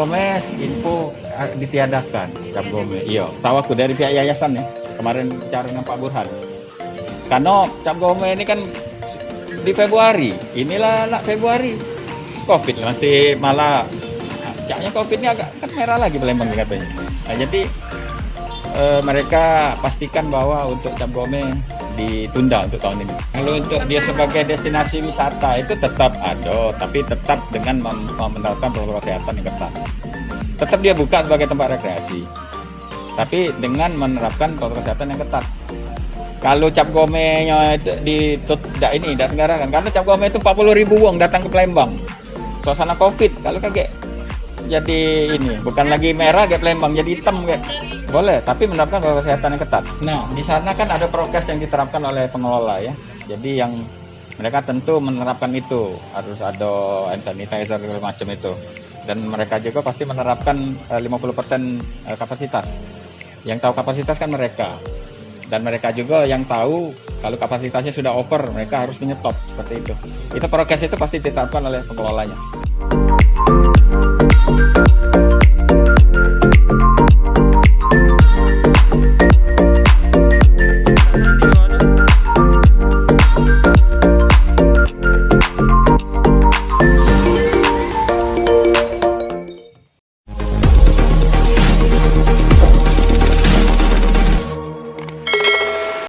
Gomez info ditiadakan Cap Gomez. Iya, setahu aku dari pihak yayasan ya. Kemarin bicara dengan Pak Burhan. Karena Cap Gomez ini kan di Februari. Inilah anak Februari. Covid masih malah capnya Covid ini agak kan merah lagi Palembang katanya. Nah, jadi mereka pastikan bahwa untuk Cap Gomez ditunda untuk tahun ini. Kalau untuk dia sebagai destinasi wisata itu tetap ada, tapi tetap dengan menerapkan protokol kesehatan yang ketat. Tetap dia buka sebagai tempat rekreasi, tapi dengan menerapkan protokol kesehatan yang ketat. Kalau Cap Gomez-nya tidak sembarangan, karena Cap Gomez itu 40.000 wong datang ke Palembang. Suasana Covid, kalau kayak jadi ini bukan lagi merah kayak Palembang, jadi hitam kayak boleh, tapi menerapkan protokol kesehatan yang ketat. Nah, di sana kan ada prokes yang diterapkan oleh pengelola ya. Jadi yang mereka tentu menerapkan itu, harus ada hand sanitizer segala macam itu. Dan mereka juga pasti menerapkan 50% kapasitas. Yang tahu kapasitas kan mereka. Dan mereka juga yang tahu kalau kapasitasnya sudah over, mereka harus menyetop seperti itu. Itu prokes itu pasti diterapkan oleh pengelolanya.